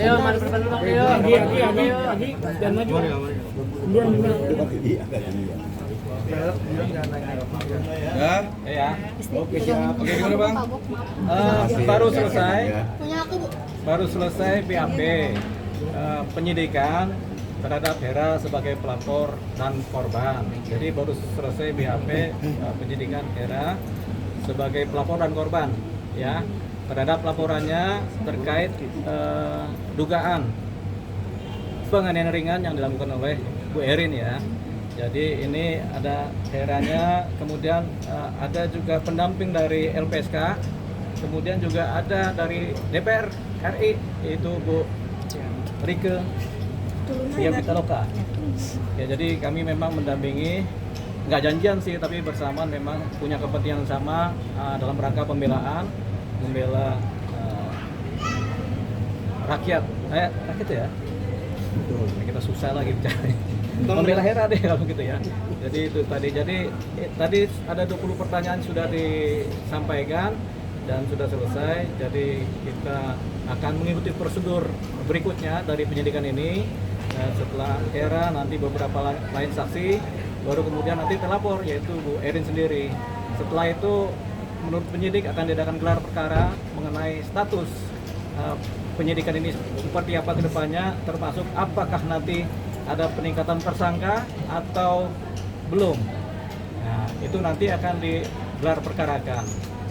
Ayo, mari berdepan dulu, ayo. Agi, jangan maju. Ya. Oke, siap. Oke, gimana Bang? Baru selesai BAP penyidikan terhadap Hera sebagai pelapor dan korban. Jadi baru selesai BAP penyidikan Hera sebagai pelapor dan korban, ya. Terhadap laporannya terkait dugaan penganiayaan ringan yang dilakukan oleh Bu Erin, ya. Jadi ini ada Heranya, kemudian ada juga pendamping dari LPSK, kemudian juga ada dari DPR RI, yaitu Bu Rike Pitaloka. Ya, jadi kami memang mendampingi, nggak janjian sih, tapi bersamaan memang punya kepentingan sama dalam rangka membela rakyat. Rakyat ya? Betul. Kita susah lagi bicara. Membela Hera deh kalau gitu ya. Jadi itu tadi. Tadi ada 20 pertanyaan sudah disampaikan dan sudah selesai. Jadi kita akan mengikuti prosedur berikutnya dari penyidikan ini. Setelah Hera, nanti beberapa lain saksi, baru kemudian nanti terlapor, yaitu Bu Erin sendiri. Setelah itu menurut penyidik akan diadakan gelar perkara mengenai status penyidikan ini seperti apa ke depannya, termasuk apakah nanti ada peningkatan tersangka atau belum. Nah, itu nanti akan digelar perkarakan.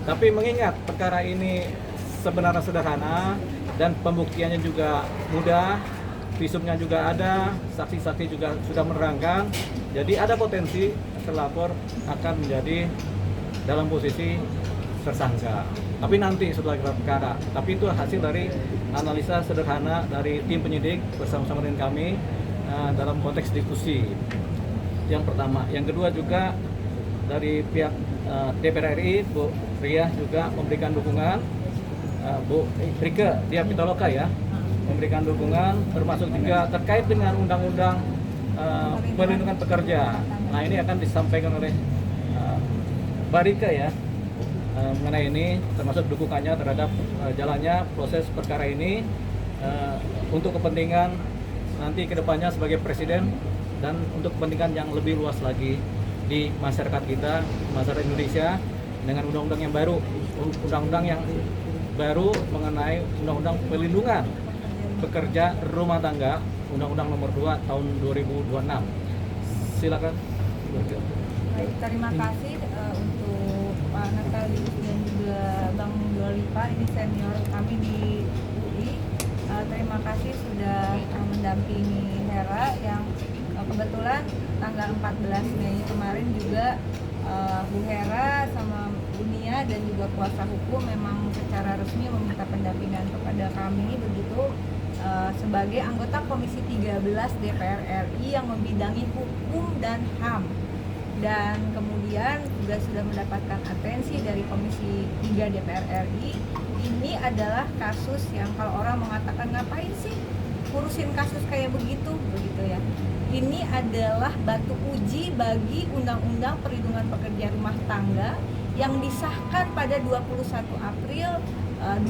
Tapi mengingat perkara ini sebenarnya sederhana dan pembuktiannya juga mudah, visumnya juga ada, saksi-saksi juga sudah menerangkan, jadi ada potensi terlapor akan menjadi dalam posisi tersangka. Tapi nanti setelah gelar perkara. Tapi itu hasil dari analisa sederhana dari tim penyidik bersama-sama dengan kami dalam konteks diskusi. Yang pertama, yang kedua juga dari pihak DPR RI, Bu Ria juga memberikan dukungan, Bu Rike Pitaloka ya, memberikan dukungan, termasuk juga terkait dengan undang-undang perlindungan pekerja. Nah, ini akan disampaikan oleh Mbak Rike ya, mengenai ini, termasuk dukungannya terhadap jalannya proses perkara ini untuk kepentingan nanti kedepannya sebagai presiden dan untuk kepentingan yang lebih luas lagi di masyarakat kita, masyarakat Indonesia, dengan undang-undang yang baru, mengenai undang-undang perlindungan pekerja rumah tangga, undang-undang nomor 2 tahun 2026. Silakan. Baik, terima kasih untuk Pak Natalius dan juga Bang Dolipa, ini senior kami di UI. Terima kasih sudah mendampingi Hera yang kebetulan tanggal 14 Mei kemarin juga Bu Hera sama Bu Nia dan juga kuasa hukum memang secara resmi meminta pendampingan kepada kami begitu sebagai anggota Komisi 13 DPR RI yang membidangi hukum dan HAM. Dan kemudian juga sudah mendapatkan atensi dari Komisi 3 DPR RI. Ini adalah kasus yang kalau orang mengatakan ngapain sih urusin kasus kayak begitu ya. Ini adalah batu uji bagi Undang-Undang Perlindungan Pekerja Rumah Tangga yang disahkan pada 21 April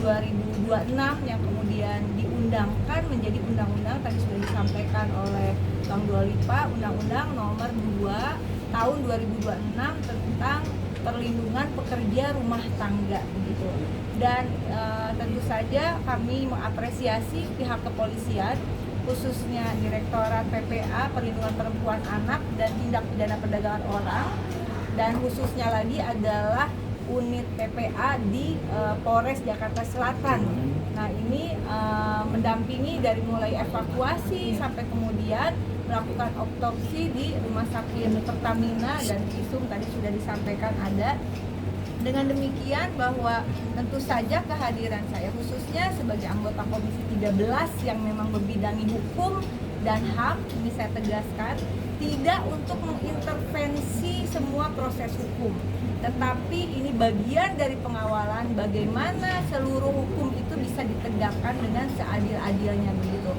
2026 yang kemudian diundangkan menjadi undang-undang, tadi sudah disampaikan oleh Bang Dolipa, Undang-Undang nomor 2 tahun 2026 tentang perlindungan pekerja rumah tangga begitu. Dan tentu saja kami mengapresiasi pihak kepolisian, khususnya Direktorat PPA Perlindungan Perempuan Anak dan Tindak Pidana Perdagangan Orang, dan khususnya lagi adalah unit PPA di Polres Jakarta Selatan. Nah, ini mendampingi dari mulai evakuasi sampai kemudian melakukan otopsi di Rumah Sakit Pertamina dan visum tadi sudah disampaikan ada. Dengan demikian bahwa tentu saja kehadiran saya khususnya sebagai anggota Komisi 13 yang memang membidangi hukum dan HAM, ini saya tegaskan, tidak untuk mengintervensi semua proses hukum, tetapi ini bagian dari pengawalan bagaimana seluruh hukum itu bisa ditegakkan dengan seadil-adilnya begitu.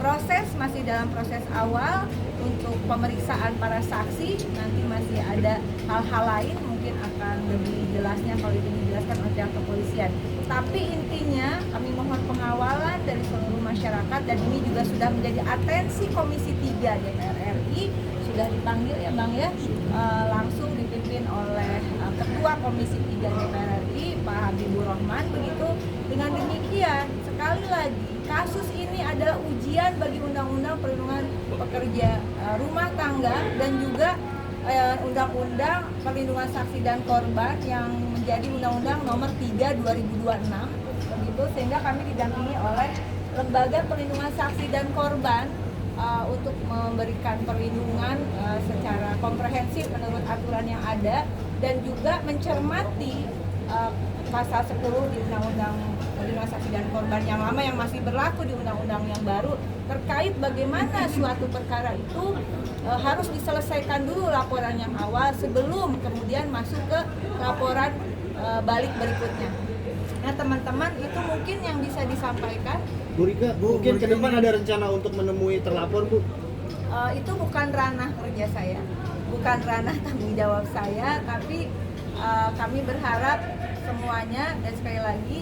Proses masih dalam proses awal untuk pemeriksaan para saksi, nanti masih ada hal-hal lain mungkin akan lebih jelasnya kalau itu dijelaskan oleh pihak kepolisian. Tapi intinya kami mohon pengawalan dan dari seluruh masyarakat, dan ini juga sudah menjadi atensi Komisi 3 DPR RI, sudah dipanggil ya Bang ya, langsung dipimpin oleh Ketua Komisi 3 DPR RI Pak Habibur Rahman. Begitu, dengan demikian sekali lagi kasus ini adalah ujian bagi Undang-Undang Perlindungan Pekerja Rumah Tangga dan juga Undang-Undang Perlindungan Saksi dan Korban yang menjadi Undang-Undang Nomor 3 2026, begitu, sehingga kami didampingi oleh Lembaga Perlindungan Saksi dan Korban untuk memberikan perlindungan secara komprehensif menurut aturan yang ada, dan juga mencermati pasal 10 di Undang-Undang Perlindungan Saksi dan Korban yang lama yang masih berlaku di Undang-Undang yang baru, terkait bagaimana suatu perkara itu harus diselesaikan dulu laporan yang awal sebelum kemudian masuk ke laporan balik berikutnya. Nah teman-teman, itu mungkin yang bisa disampaikan. Bu Rika, mungkin ke depan ada rencana untuk menemui terlapor, Bu? Itu bukan ranah kerja saya, bukan ranah tanggung jawab saya, tapi kami berharap semuanya, dan sekali lagi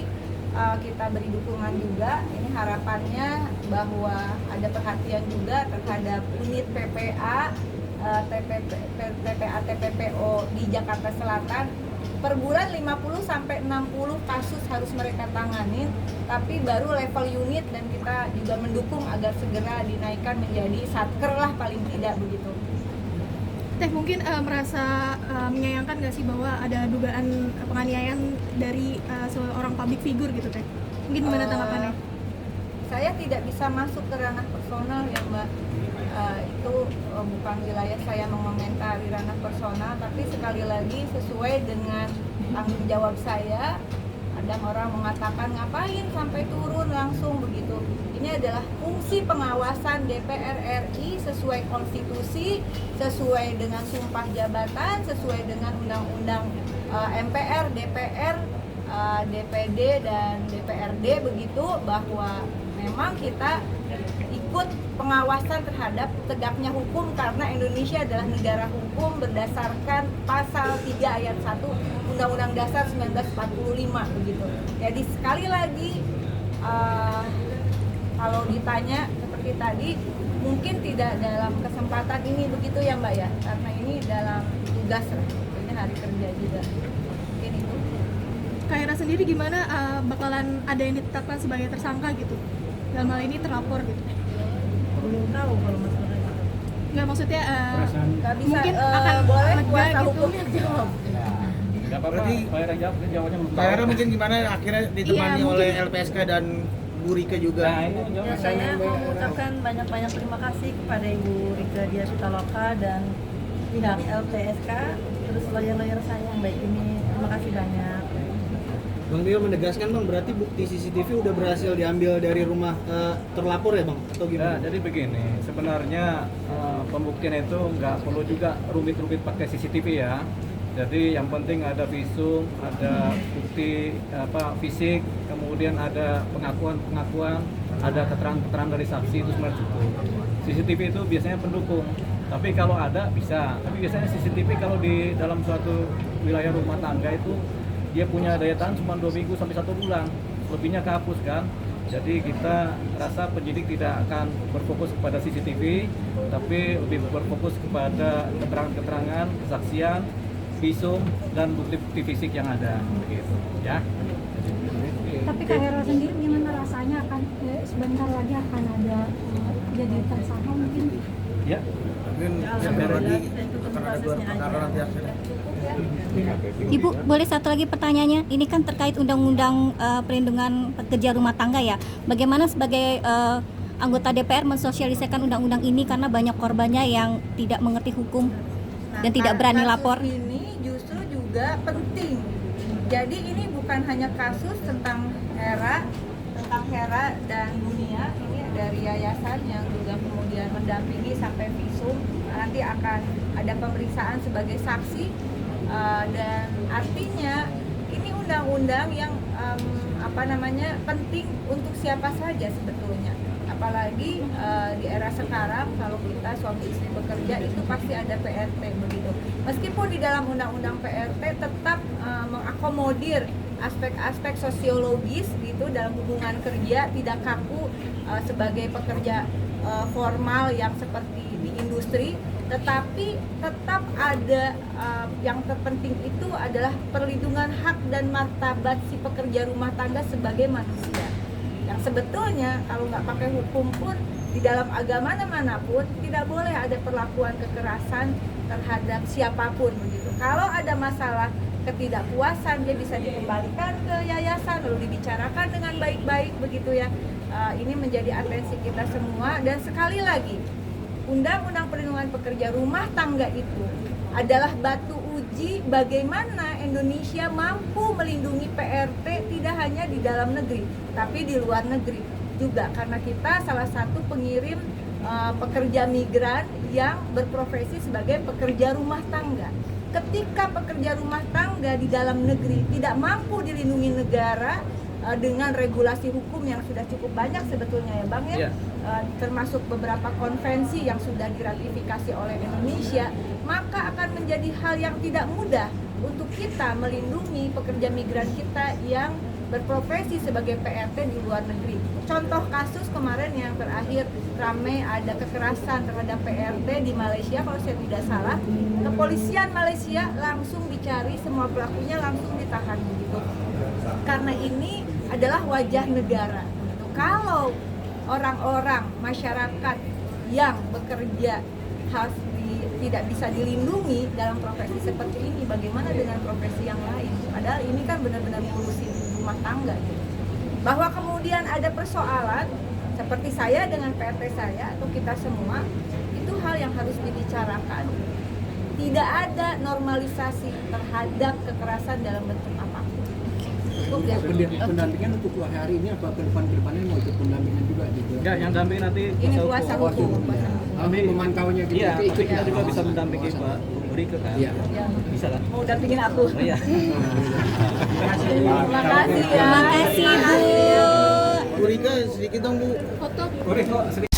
kita beri dukungan juga. Ini harapannya bahwa ada perhatian juga terhadap unit PPA, TPA TPPO di Jakarta Selatan. Per bulan 50-60 kasus harus mereka tangani, tapi baru level unit, dan kita juga mendukung agar segera dinaikkan menjadi satker lah paling tidak, begitu. Teh mungkin merasa menyayangkan nggak sih bahwa ada dugaan penganiayaan dari seorang public figure gitu Teh? Mungkin gimana tanggapannya? Saya tidak bisa masuk ke ranah personal ya Mbak. Itu bukan wilayah saya mengomentari ranah personal, tapi sekali lagi sesuai dengan tanggung jawab saya. Ada orang mengatakan ngapain sampai turun langsung begitu. Ini adalah fungsi pengawasan DPR RI sesuai konstitusi, sesuai dengan sumpah jabatan, sesuai dengan undang-undang MPR, DPR, DPD dan DPRD, begitu, bahwa memang kita ikut pengawasan terhadap tegaknya hukum karena Indonesia adalah negara hukum berdasarkan pasal 3 ayat 1 Undang-Undang Dasar 1945, begitu. Jadi sekali lagi kalau ditanya seperti tadi, mungkin tidak dalam kesempatan ini begitu ya Mbak ya, karena ini dalam tugas lah, ini hari kerja juga. Mungkin itu. Kak Hera sendiri gimana, bakalan ada yang ditetapkan sebagai tersangka gitu? Dalam hal ini terlapor gitu? Belum tahu kalau masalah itu. Nggak, maksudnya Nggak bisa, mungkin akan boleh lega kuasa gitu. hukum yang jawab. Nggak apa-apa, Berarti- Pak Hera jawab, jawabannya belum Pak tahu. Hera mungkin gimana akhirnya ditemani Iya, oleh LPSK dan Bu Rika juga? Nah, itu Ya, jawaban saya mau mengucapkan banyak-banyak terima kasih kepada Ibu Rika Diah Pitaloka dan pihak LPSK, terus lawyer-lawyer saya yang baik ini. Terima kasih banyak. Bang Dio menegaskan Bang, berarti bukti CCTV udah berhasil diambil dari rumah terlapor ya Bang? Atau Ya, gimana? jadi begini, sebenarnya pembuktian itu nggak perlu juga rumit-rumit pakai CCTV ya. Jadi yang penting ada visum, ada bukti fisik, kemudian ada pengakuan, ada keterangan dari saksi, itu sebenarnya cukup. CCTV itu biasanya pendukung, tapi kalau ada bisa. Tapi biasanya CCTV kalau di dalam suatu wilayah rumah tangga itu dia punya daya tahan cuma 2 minggu sampai 1 bulan, lebihnya kehapus kan. Jadi kita rasa penyidik tidak akan berfokus kepada CCTV, tapi lebih berfokus kepada keterangan-keterangan, kesaksian, visum dan bukti-bukti fisik yang ada, begitu ya. Tapi Kak Hera sendiri gimana rasanya akan sebentar lagi akan ada jadi tersangka mungkin? Ya. Mungkin sebentar lagi akan ada gelar perkara nanti akhirnya. Ibu, boleh satu lagi pertanyaannya? Ini kan terkait Undang-Undang Perlindungan Pekerja Rumah Tangga ya. Bagaimana sebagai anggota DPR mensosialisasikan undang-undang ini karena banyak korbannya yang tidak mengerti hukum dan tidak berani kasus lapor? Ini justru juga penting. Jadi ini bukan hanya kasus tentang Hera dan Dunia, ini dari yayasan yang juga kemudian mendampingi sampai visum. Nanti akan ada pemeriksaan sebagai saksi. Dan artinya ini undang-undang yang penting untuk siapa saja sebetulnya, apalagi di era sekarang kalau kita suami istri bekerja itu pasti ada PRT begitu. Meskipun di dalam undang-undang PRT tetap mengakomodir aspek-aspek sosiologis gitu dalam hubungan kerja, tidak kaku sebagai pekerja formal yang seperti di industri, tetapi tetap ada yang terpenting itu adalah perlindungan hak dan martabat si pekerja rumah tangga sebagai manusia. Yang sebetulnya kalau nggak pakai hukum pun di dalam agama manapun tidak boleh ada perlakuan kekerasan terhadap siapapun begitu. Kalau ada masalah ketidakpuasan dia bisa dikembalikan ke yayasan lalu dibicarakan dengan baik-baik begitu ya. Ini menjadi atensi kita semua dan sekali lagi Undang-Undang Perlindungan Pekerja Rumah Tangga itu adalah batu uji bagaimana Indonesia mampu melindungi PRT tidak hanya di dalam negeri tapi di luar negeri juga, karena kita salah satu pengirim pekerja migran yang berprofesi sebagai pekerja rumah tangga. Ketika pekerja rumah tangga di dalam negeri tidak mampu dilindungi negara dengan regulasi hukum yang sudah cukup banyak sebetulnya ya Bang ya, termasuk beberapa konvensi yang sudah diratifikasi oleh Indonesia, maka akan menjadi hal yang tidak mudah untuk kita melindungi pekerja migran kita yang berprofesi sebagai PRT di luar negeri. Contoh kasus kemarin yang terakhir ramai ada kekerasan terhadap PRT di Malaysia kalau saya tidak salah, kepolisian Malaysia langsung dicari semua pelakunya langsung ditahan begitu. Karena ini adalah wajah negara. Kalau orang-orang masyarakat yang bekerja tidak bisa dilindungi dalam profesi seperti ini, bagaimana dengan profesi yang lain? Padahal ini kan benar-benar ngurusin rumah tangga gitu. Bahwa kemudian ada persoalan seperti saya dengan PRT saya atau kita semua, itu hal yang harus dibicarakan. Tidak ada normalisasi terhadap kekerasan dalam bentuk apapun. Cukup ya. Pendampingan untuk 2 hari ini apa ke depannya mau ikut pendampingan juga gitu? Enggak, yang damping nanti Ini kuasa hukum. Kami memantaunya gitu. Iya, ikut kita juga bisa mendampingi Pak Rike kan? Iya. Bisa kan? Mau dampingin aku. Oh iya. Terima kasih ya. Terima kasih Bu. Bu Rika sedikit dong Bu. Foto Rike kok sedikit